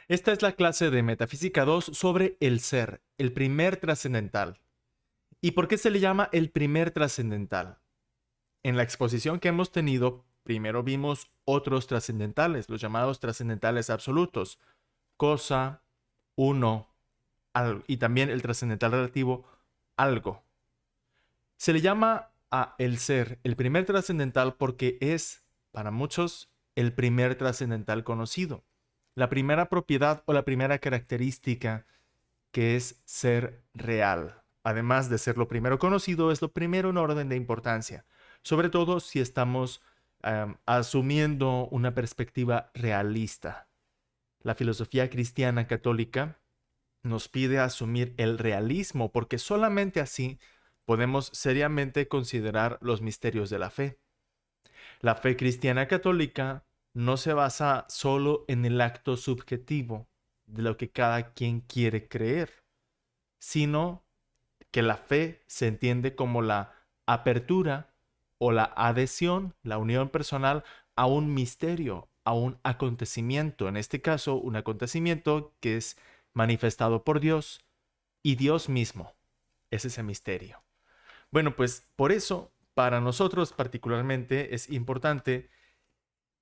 Esta es la clase de Metafísica 2 sobre el ser, el primer trascendental. ¿Y por qué se le llama el primer trascendental? En la exposición que hemos tenido, primero vimos otros trascendentales, los llamados trascendentales absolutos, cosa, uno, algo, y también el trascendental relativo, algo. Se le llama a el ser el primer trascendental porque es, para muchos, el primer trascendental conocido. La primera propiedad o la primera característica que es ser real. Además de ser lo primero conocido, es lo primero en orden de importancia, sobre todo si estamos asumiendo una perspectiva realista. La filosofía cristiana católica nos pide asumir el realismo porque solamente así podemos seriamente considerar los misterios de la fe. La fe cristiana católica no se basa solo en el acto subjetivo de lo que cada quien quiere creer, sino que la fe se entiende como la apertura o la adhesión, la unión personal a un misterio, a un acontecimiento, en este caso un acontecimiento que es manifestado por Dios y Dios mismo es ese misterio. Bueno, pues por eso, para nosotros particularmente, es importante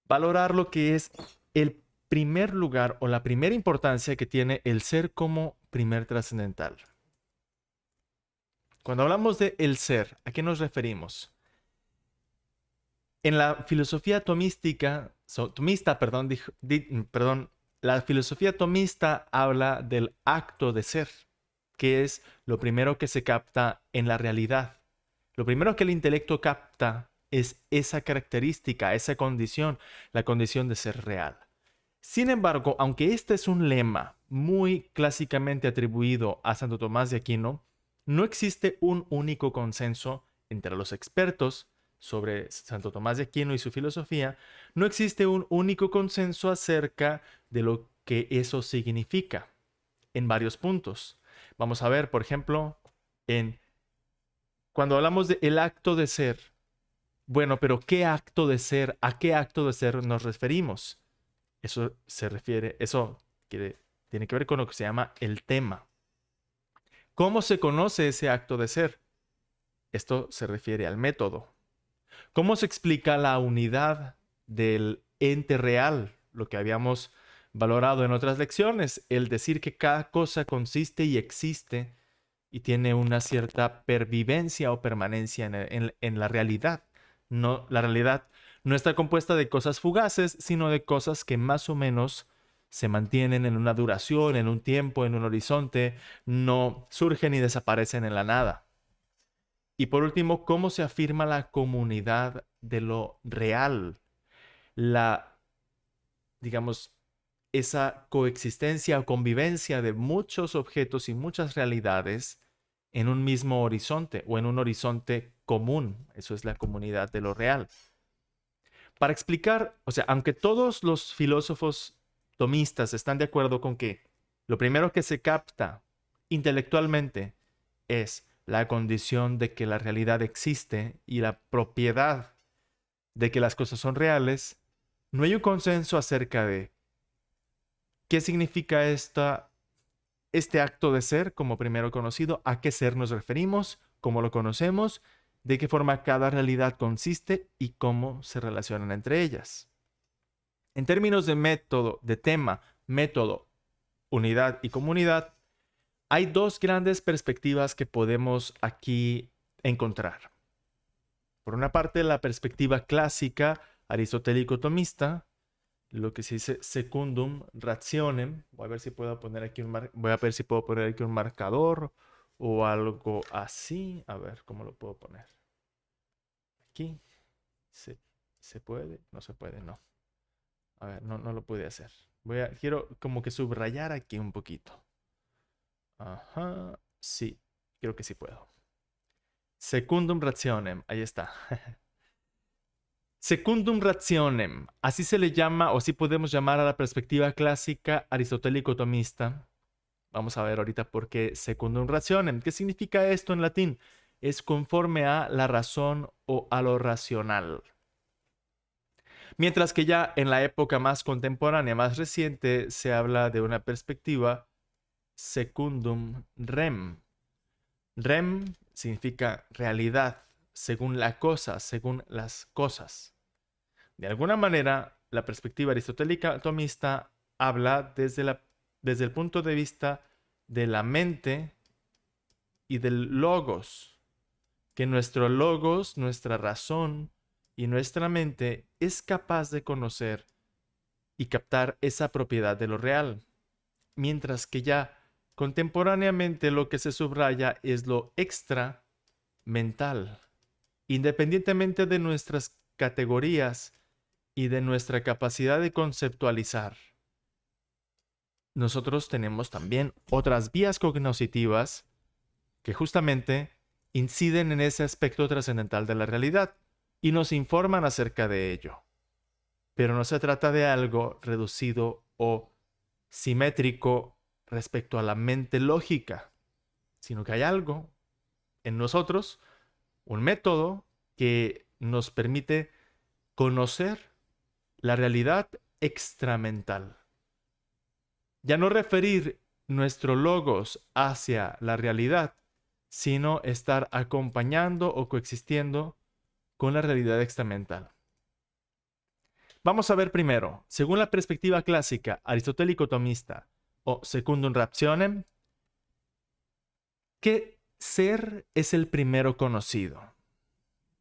valorar lo que es el primer lugar o la primera importancia que tiene el ser como primer trascendental. Cuando hablamos de el ser, ¿a qué nos referimos? En la filosofía la filosofía tomista habla del acto de ser, que es lo primero que se capta en la realidad. Lo primero que el intelecto capta es esa característica, esa condición, la condición de ser real. Sin embargo, aunque este es un lema muy clásicamente atribuido a Santo Tomás de Aquino, no existe un único consenso entre los expertos sobre Santo Tomás de Aquino y su filosofía, no existe un único consenso acerca de lo que eso significa en varios puntos. Vamos a ver, por ejemplo, cuando hablamos de el acto de ser, bueno, pero ¿qué acto de ser? ¿A qué acto de ser nos referimos? Tiene que ver con lo que se llama el tema. ¿Cómo se conoce ese acto de ser? Esto se refiere al método. ¿Cómo se explica la unidad del ente real? Lo que habíamos valorado en otras lecciones, el decir que cada cosa consiste y existe y tiene una cierta pervivencia o permanencia en la realidad. No, la realidad no está compuesta de cosas fugaces, sino de cosas que más o menos se mantienen en una duración, en un tiempo, en un horizonte, no surgen y desaparecen en la nada. Y por último, ¿cómo se afirma la comunidad de lo real? La, digamos, esa coexistencia o convivencia de muchos objetos y muchas realidades en un mismo horizonte o en un horizonte común. Eso es la comunidad de lo real. Para explicar, o sea, aunque todos los filósofos tomistas están de acuerdo con que lo primero que se capta intelectualmente es la condición de que la realidad existe y la propiedad de que las cosas son reales, no hay un consenso acerca de qué significa este acto de ser como primero conocido, a qué ser nos referimos, cómo lo conocemos, de qué forma cada realidad consiste y cómo se relacionan entre ellas. En términos de método, de tema, método, unidad y comunidad, hay dos grandes perspectivas que podemos aquí encontrar. Por una parte, la perspectiva clásica aristotélico-tomista, lo que se dice secundum rationem. Voy a ver si puedo poner aquí voy a ver si puedo poner aquí un marcador o algo así. A ver cómo lo puedo poner. Aquí. ¿Se, se puede? No se puede, no. A ver, no lo pude hacer. Quiero como que subrayar aquí un poquito. Ajá. Sí, creo que sí puedo. Secundum rationem. Ahí está. Secundum rationem, así se le llama o así podemos llamar a la perspectiva clásica aristotélico-tomista. Vamos a ver ahorita por qué secundum rationem. ¿Qué significa esto en latín? Es conforme a la razón o a lo racional. Mientras que ya en la época más contemporánea, más reciente, se habla de una perspectiva secundum rem. Rem significa realidad, según la cosa, según las cosas. De alguna manera, la perspectiva aristotélica tomista habla desde el punto de vista de la mente y del logos, que nuestro logos, nuestra razón y nuestra mente es capaz de conocer y captar esa propiedad de lo real, mientras que ya contemporáneamente lo que se subraya es lo extra mental, independientemente de nuestras categorías y de nuestra capacidad de conceptualizar. Nosotros tenemos también otras vías cognitivas que justamente inciden en ese aspecto trascendental de la realidad y nos informan acerca de ello. Pero no se trata de algo reducido o simétrico respecto a la mente lógica, sino que hay algo en nosotros, un método que nos permite conocer la realidad extramental. Ya no referir nuestro logos hacia la realidad, sino estar acompañando o coexistiendo con la realidad extramental. Vamos a ver primero, según la perspectiva clásica aristotélico-tomista o secundum rationem, ¿qué ser es el primero conocido?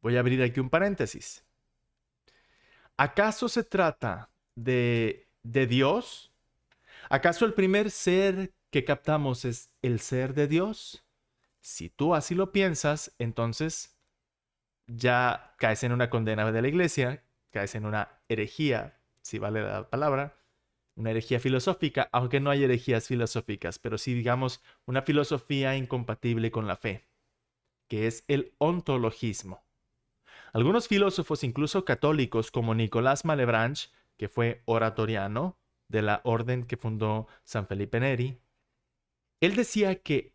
Voy a abrir aquí un paréntesis. ¿Acaso se trata de Dios? ¿Acaso el primer ser que captamos es el ser de Dios? Si tú así lo piensas, entonces ya caes en una condena de la iglesia, caes en una herejía, si vale la palabra, una herejía filosófica, aunque no hay herejías filosóficas, pero sí digamos una filosofía incompatible con la fe, que es el ontologismo. Algunos filósofos, incluso católicos, como Nicolás Malebranche, que fue oratoriano de la orden que fundó San Felipe Neri, él decía que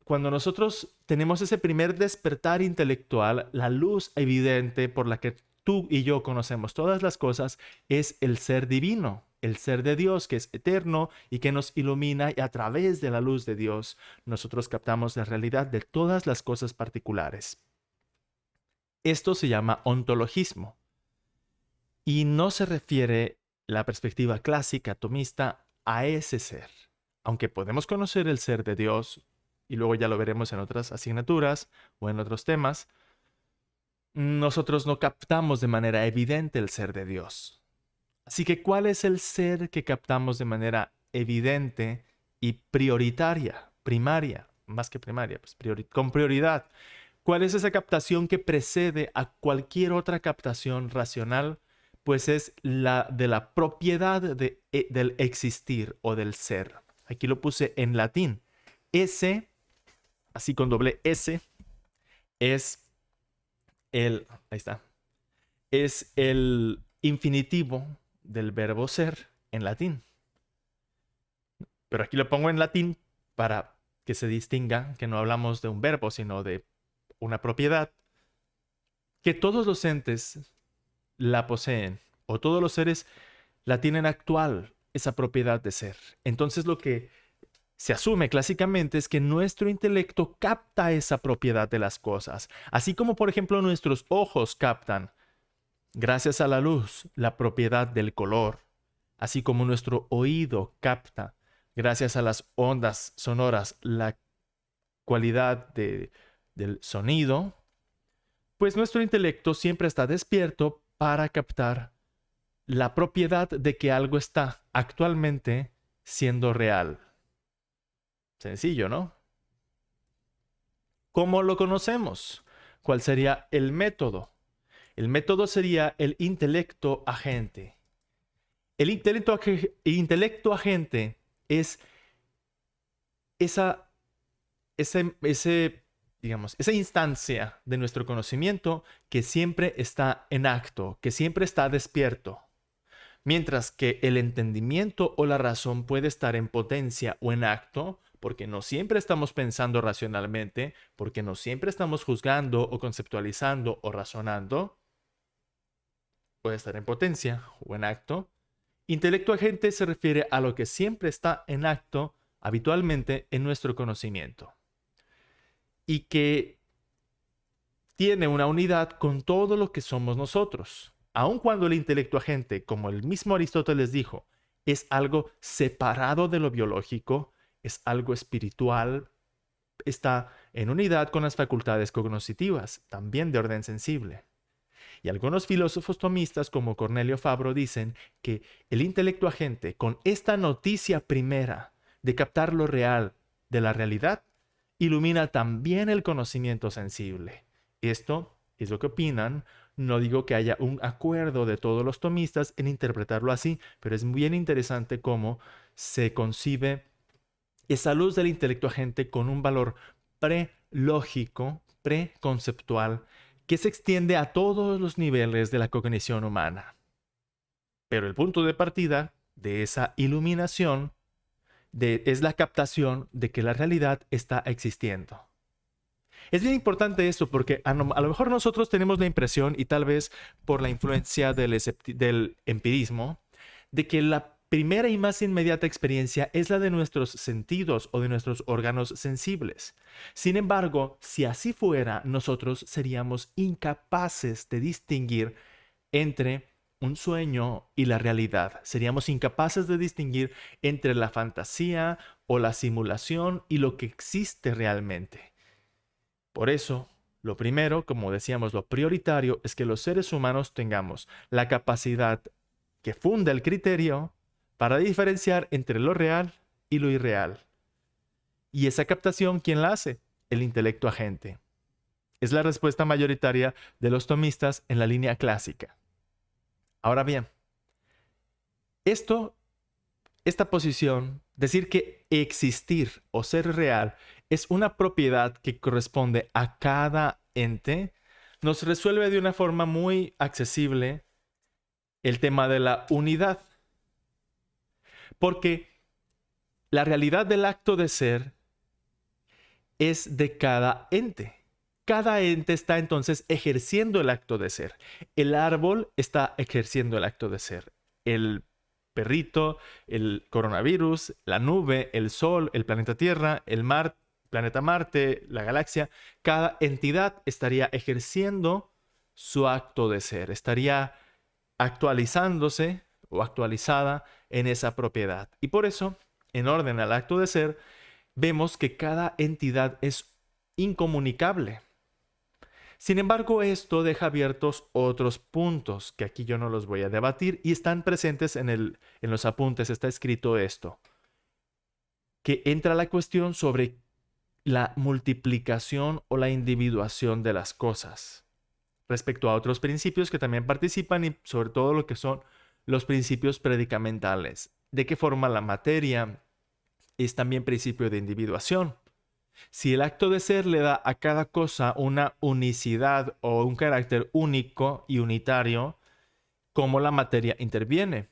cuando nosotros tenemos ese primer despertar intelectual, la luz evidente por la que tú y yo conocemos todas las cosas es el ser divino, el ser de Dios que es eterno y que nos ilumina, y a través de la luz de Dios nosotros captamos la realidad de todas las cosas particulares. Esto se llama ontologismo y no se refiere la perspectiva clásica tomista a ese ser. Aunque podemos conocer el ser de Dios, y luego ya lo veremos en otras asignaturas o en otros temas, nosotros no captamos de manera evidente el ser de Dios. Así que, ¿cuál es el ser que captamos de manera evidente y prioritaria, primaria, más que primaria, pues con prioridad? ¿Cuál es esa captación que precede a cualquier otra captación racional? Pues es la de la propiedad del existir o del ser. Aquí lo puse en latín. Ese, así con doble S, es ahí está, es el infinitivo del verbo ser en latín. Pero aquí lo pongo en latín para que se distinga que no hablamos de un verbo, sino de una propiedad, que todos los entes la poseen, o todos los seres la tienen actual, esa propiedad de ser. Entonces lo que se asume clásicamente es que nuestro intelecto capta esa propiedad de las cosas, así como por ejemplo nuestros ojos captan, gracias a la luz, la propiedad del color, así como nuestro oído capta, gracias a las ondas sonoras, la cualidad del sonido. Pues nuestro intelecto siempre está despierto para captar la propiedad de que algo está actualmente siendo real. Sencillo, ¿no? ¿Cómo lo conocemos? ¿Cuál sería el método? El método sería el intelecto agente. El intelecto agente es esa instancia de nuestro conocimiento que siempre está en acto, que siempre está despierto. Mientras que el entendimiento o la razón puede estar en potencia o en acto, porque no siempre estamos pensando racionalmente, porque no siempre estamos juzgando o conceptualizando o razonando. puede estar en potencia o en acto. Intelecto agente se refiere a lo que siempre está en acto habitualmente en nuestro conocimiento y que tiene una unidad con todo lo que somos nosotros. Aun cuando el intelecto agente, como el mismo Aristóteles dijo, es algo separado de lo biológico, es algo espiritual, está en unidad con las facultades cognitivas, también de orden sensible. Y algunos filósofos tomistas como Cornelio Fabro dicen que el intelecto agente, con esta noticia primera de captar lo real de la realidad, ilumina también el conocimiento sensible. Esto es lo que opinan. No digo que haya un acuerdo de todos los tomistas en interpretarlo así, pero es bien interesante cómo se concibe esa luz del intelecto agente con un valor prelógico, preconceptual, que se extiende a todos los niveles de la cognición humana. Pero el punto de partida de esa iluminación es la captación de que la realidad está existiendo. Es bien importante esto porque a lo mejor nosotros tenemos la impresión, y tal vez por la influencia del empirismo, de que la primera y más inmediata experiencia es la de nuestros sentidos o de nuestros órganos sensibles. Sin embargo, si así fuera, nosotros seríamos incapaces de distinguir entre un sueño y la realidad. Seríamos incapaces de distinguir entre la fantasía o la simulación y lo que existe realmente. Por eso, lo primero, como decíamos, lo prioritario es que los seres humanos tengamos la capacidad que funda el criterio para diferenciar entre lo real y lo irreal. Y esa captación, ¿quién la hace? El intelecto agente. Es la respuesta mayoritaria de los tomistas en la línea clásica. Ahora bien, esta posición, decir que existir o ser real es una propiedad que corresponde a cada ente, nos resuelve de una forma muy accesible el tema de la unidad. Porque la realidad del acto de ser es de cada ente. Cada ente está entonces ejerciendo el acto de ser. El árbol está ejerciendo el acto de ser. El perrito, el coronavirus, la nube, el sol, el planeta Tierra, el mar, planeta Marte, la galaxia, cada entidad estaría ejerciendo su acto de ser, estaría actualizándose o actualizada en esa propiedad. Y por eso, en orden al acto de ser, vemos que cada entidad es incomunicable. Sin embargo, esto deja abiertos otros puntos que aquí yo no los voy a debatir y están presentes en los apuntes. Está escrito esto, que entra la cuestión sobre la multiplicación o la individuación de las cosas respecto a otros principios que también participan y sobre todo lo que son los principios predicamentales. ¿De qué forma la materia es también principio de individuación? Si el acto de ser le da a cada cosa una unicidad o un carácter único y unitario, ¿cómo la materia interviene?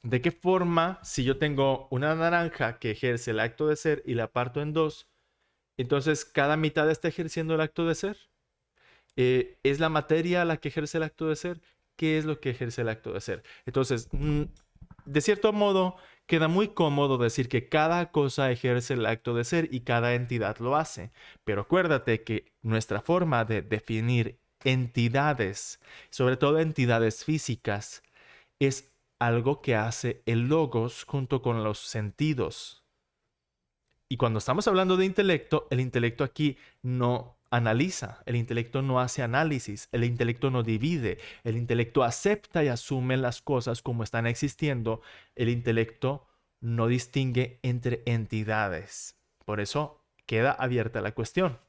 ¿De qué forma, si yo tengo una naranja que ejerce el acto de ser y la parto en dos, entonces cada mitad está ejerciendo el acto de ser? ¿Es la materia la que ejerce el acto de ser? ¿Qué es lo que ejerce el acto de ser? Entonces, de cierto modo, queda muy cómodo decir que cada cosa ejerce el acto de ser y cada entidad lo hace. Pero acuérdate que nuestra forma de definir entidades, sobre todo entidades físicas, es algo que hace el logos junto con los sentidos. Y cuando estamos hablando de intelecto, el intelecto aquí no analiza, el intelecto no hace análisis, el intelecto no divide, el intelecto acepta y asume las cosas como están existiendo, el intelecto no distingue entre entidades. Por eso queda abierta la cuestión.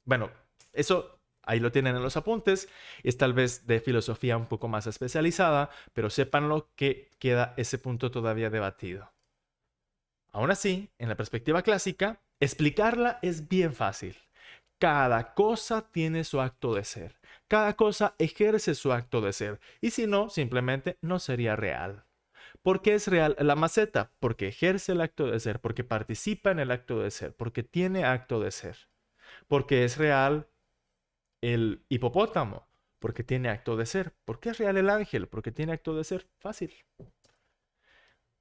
Bueno, eso ahí lo tienen en los apuntes, es tal vez de filosofía un poco más especializada, pero sépanlo que queda ese punto todavía debatido. Aún así, en la perspectiva clásica, explicarla es bien fácil. Cada cosa tiene su acto de ser. Cada cosa ejerce su acto de ser. Y si no, simplemente no sería real. ¿Por qué es real la maceta? Porque ejerce el acto de ser, porque participa en el acto de ser, porque tiene acto de ser. Porque es real el hipopótamo, porque tiene acto de ser. ¿Por qué es real el ángel? Porque tiene acto de ser. Fácil.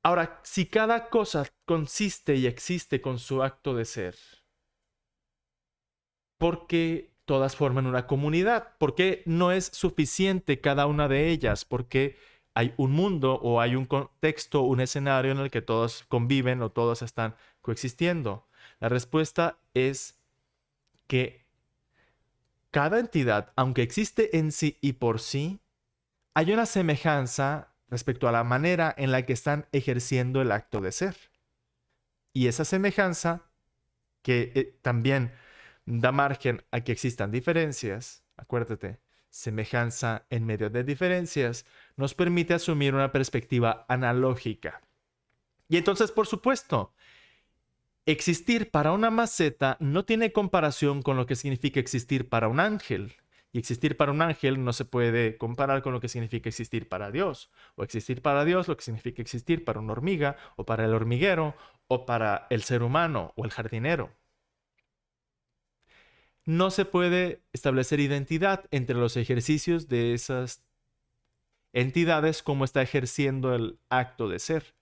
Ahora, si cada cosa consiste y existe con su acto de ser, ¿por qué todas forman una comunidad? ¿Por qué no es suficiente cada una de ellas? ¿Por qué hay un mundo o hay un contexto, un escenario en el que todos conviven o todos están coexistiendo? La respuesta es que cada entidad, aunque existe en sí y por sí, hay una semejanza respecto a la manera en la que están ejerciendo el acto de ser. Y esa semejanza, que también da margen a que existan diferencias, acuérdate, semejanza en medio de diferencias, nos permite asumir una perspectiva analógica. Y entonces, por supuesto, existir para una maceta no tiene comparación con lo que significa existir para un ángel. Y existir para un ángel no se puede comparar con lo que significa existir para Dios. O existir para Dios lo que significa existir para una hormiga, o para el hormiguero, o para el ser humano, o el jardinero. No se puede establecer identidad entre los ejercicios de esas entidades como está ejerciendo el acto de ser.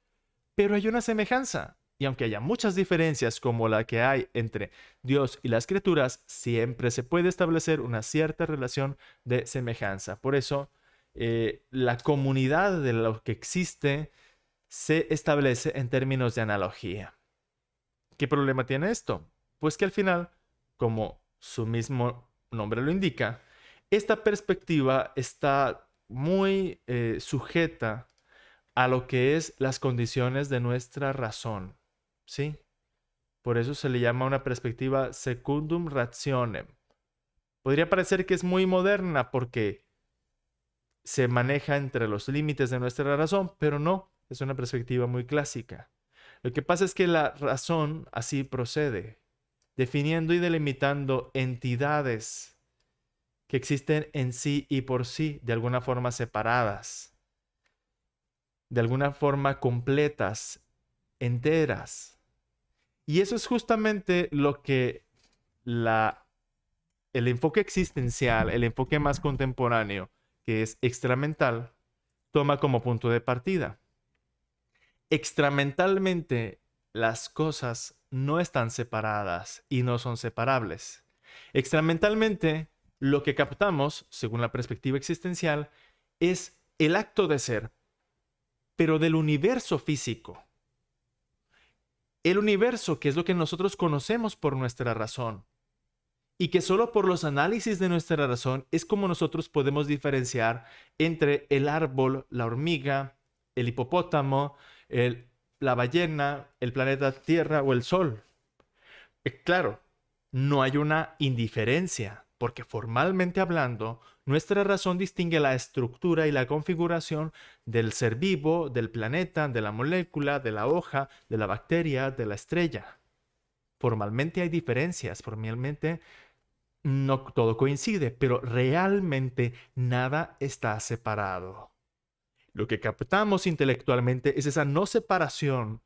Pero hay una semejanza. Y aunque haya muchas diferencias como la que hay entre Dios y las criaturas, siempre se puede establecer una cierta relación de semejanza. Por eso, la comunidad de lo que existe se establece en términos de analogía. ¿Qué problema tiene esto? Pues que al final, como su mismo nombre lo indica, esta perspectiva está muy sujeta a lo que es las condiciones de nuestra razón, ¿sí? Por eso se le llama una perspectiva secundum rationem. Podría parecer que es muy moderna porque se maneja entre los límites de nuestra razón, pero no, es una perspectiva muy clásica. Lo que pasa es que la razón así procede, definiendo y delimitando entidades que existen en sí y por sí, de alguna forma separadas, de alguna forma completas, enteras. Y eso es justamente lo que el enfoque existencial, el enfoque más contemporáneo, que es extramental, toma como punto de partida. Extramentalmente, las cosas no están separadas y no son separables. Extramentalmente, lo que captamos, según la perspectiva existencial, es el acto de ser, pero del universo físico. El universo, que es lo que nosotros conocemos por nuestra razón, y que solo por los análisis de nuestra razón es como nosotros podemos diferenciar entre el árbol, la hormiga, el hipopótamo, la ballena, el planeta Tierra o el Sol. Claro, no hay una indiferencia, porque formalmente hablando, nuestra razón distingue la estructura y la configuración del ser vivo, del planeta, de la molécula, de la hoja, de la bacteria, de la estrella. Formalmente hay diferencias, formalmente no todo coincide, pero realmente nada está separado. Lo que captamos intelectualmente es esa no separación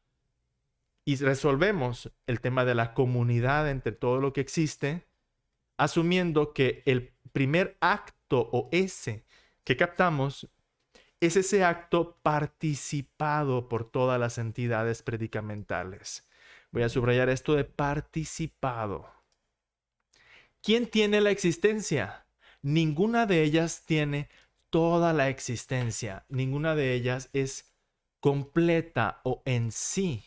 y resolvemos el tema de la comunidad entre todo lo que existe, asumiendo que el primer acto o ese que captamos es ese acto participado por todas las entidades predicamentales. Voy a subrayar esto de participado. ¿Quién tiene la existencia? Ninguna de ellas tiene toda la existencia. Ninguna de ellas es completa o en sí.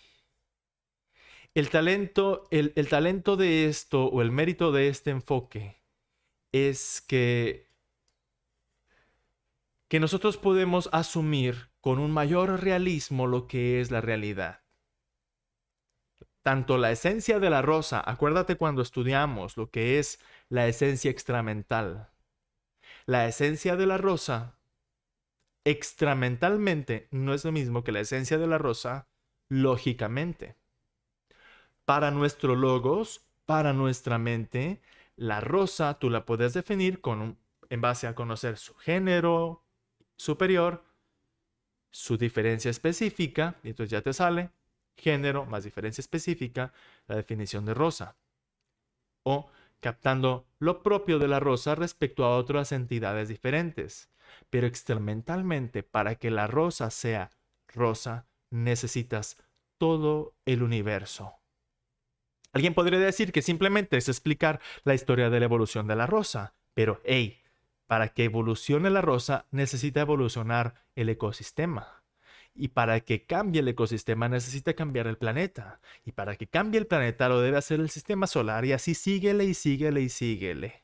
El talento de esto o el mérito de este enfoque es que nosotros podemos asumir con un mayor realismo lo que es la realidad. Tanto la esencia de la rosa, acuérdate cuando estudiamos lo que es la esencia extramental. La esencia de la rosa, extramentalmente, no es lo mismo que la esencia de la rosa, lógicamente. Para nuestro logos, para nuestra mente, la rosa tú la puedes definir en base a conocer su género superior, su diferencia específica, y entonces ya te sale género más diferencia específica, la definición de rosa. O captando lo propio de la rosa respecto a otras entidades diferentes. Pero experimentalmente, para que la rosa sea rosa, necesitas todo el universo. Alguien podría decir que simplemente es explicar la historia de la evolución de la rosa, pero hey, para que evolucione la rosa necesita evolucionar el ecosistema. Y para que cambie el ecosistema necesita cambiar el planeta. Y para que cambie el planeta lo debe hacer el sistema solar y así síguele y síguele y síguele.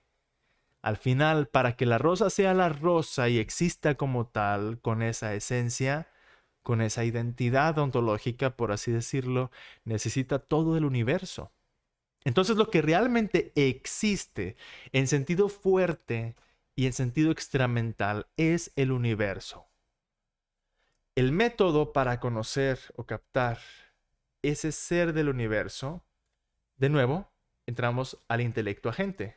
Al final, para que la rosa sea la rosa y exista como tal, con esa esencia, con esa identidad ontológica, por así decirlo, necesita todo el universo. Entonces lo que realmente existe en sentido fuerte y en sentido extramental es el universo. El método para conocer o captar ese ser del universo, de nuevo, entramos al intelecto agente,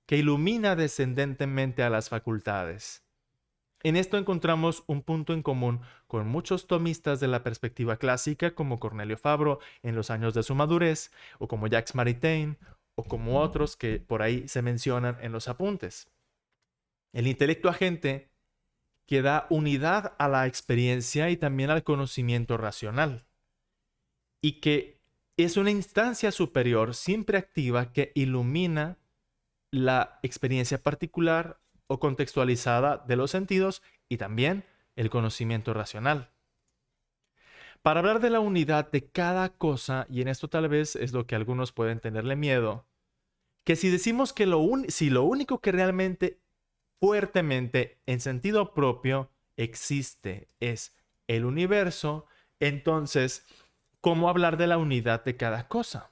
que ilumina descendentemente a las facultades. En esto encontramos un punto en común con muchos tomistas de la perspectiva clásica, como Cornelio Fabro en los años de su madurez, o como Jacques Maritain, o como otros que por ahí se mencionan en los apuntes. El intelecto agente que da unidad a la experiencia y también al conocimiento racional, y que es una instancia superior siempre activa que ilumina la experiencia particular o contextualizada de los sentidos y también el conocimiento racional. Para hablar de la unidad de cada cosa, y en esto tal vez es lo que algunos pueden tenerle miedo, que si decimos que si lo único que realmente fuertemente en sentido propio existe es el universo, entonces, ¿cómo hablar de la unidad de cada cosa?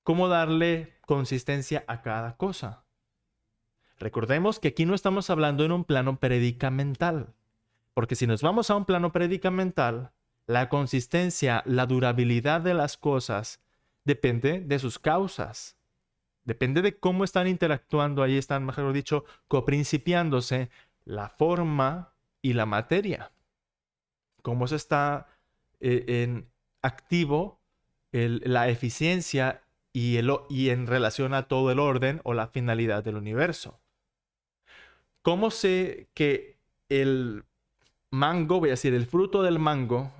¿Cómo darle consistencia a cada cosa? Recordemos que aquí no estamos hablando en un plano predicamental, porque si nos vamos a un plano predicamental, la consistencia, la durabilidad de las cosas depende de sus causas. Depende de cómo están interactuando, ahí están, mejor dicho, coprincipiándose la forma y la materia. Cómo se está en activo la eficiencia y en relación a todo el orden o la finalidad del universo. ¿Cómo sé que el mango, voy a decir, el fruto del mango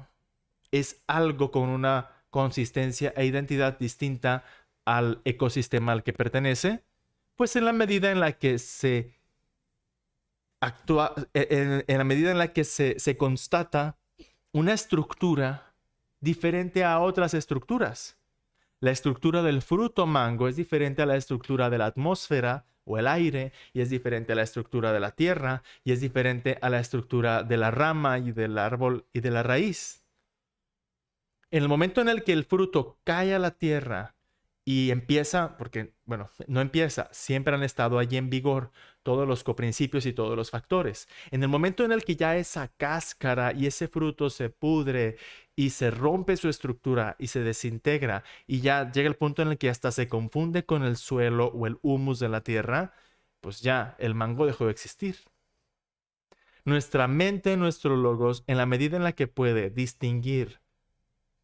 es algo con una consistencia e identidad distinta al ecosistema al que pertenece? Pues en la medida en la que se actúa, en la medida en la que se constata una estructura diferente a otras estructuras. La estructura del fruto mango es diferente a la estructura de la atmósfera o el aire, y es diferente a la estructura de la tierra, y es diferente a la estructura de la rama y del árbol y de la raíz. En el momento en el que el fruto cae a la tierra y empieza, porque, bueno, no empieza, siempre han estado allí en vigor todos los coprincipios y todos los factores. En el momento en el que ya esa cáscara y ese fruto se pudre y se rompe su estructura y se desintegra y ya llega el punto en el que hasta se confunde con el suelo o el humus de la tierra, pues ya el mango dejó de existir. Nuestra mente, nuestro logos, en la medida en la que puede distinguir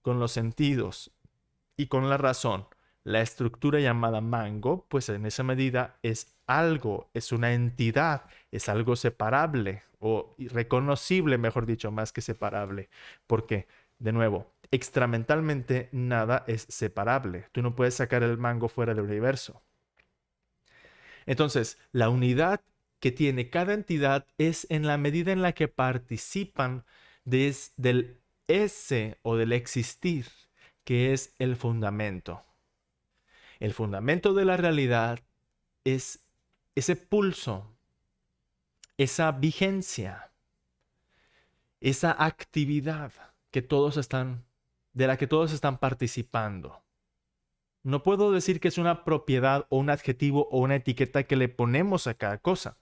con los sentidos y con la razón la estructura llamada mango, pues en esa medida es algo, es una entidad, es algo separable o reconocible, mejor dicho, más que separable. Porque, de nuevo, extramentalmente nada es separable. Tú no puedes sacar el mango fuera del universo. Entonces, la unidad que tiene cada entidad es en la medida en la que participan del ese o del existir, que es el fundamento. El fundamento de la realidad es ese pulso, esa vigencia, esa actividad de la que todos están participando. No puedo decir que es una propiedad o un adjetivo o una etiqueta que le ponemos a cada cosa,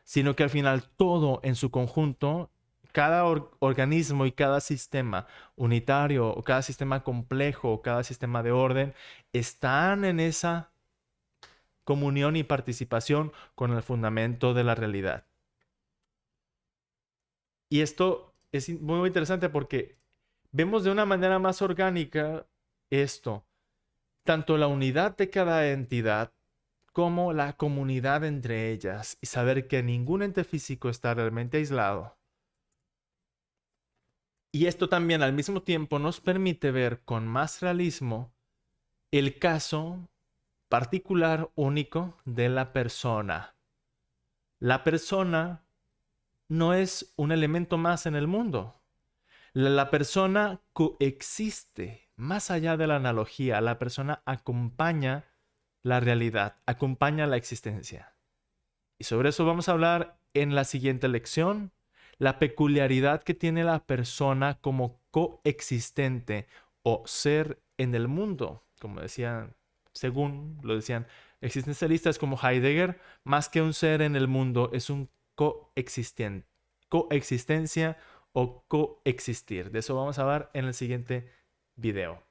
sino que al final todo en su conjunto, cada organismo y cada sistema unitario o cada sistema complejo o cada sistema de orden están en esa comunión y participación con el fundamento de la realidad. Y esto es muy interesante porque vemos de una manera más orgánica esto. tanto la unidad de cada entidad como la comunidad entre ellas y saber que ningún ente físico está realmente aislado. Y esto también al mismo tiempo nos permite ver con más realismo el caso particular único de la persona. La persona no es un elemento más en el mundo. La persona coexiste más allá de la analogía. La persona acompaña la realidad, acompaña la existencia. Y sobre eso vamos a hablar en la siguiente lección. La peculiaridad que tiene la persona como coexistente o ser en el mundo, como decían, según lo decían existencialistas como Heidegger, más que un ser en el mundo, es un coexistencia o coexistir. De eso vamos a hablar en el siguiente video.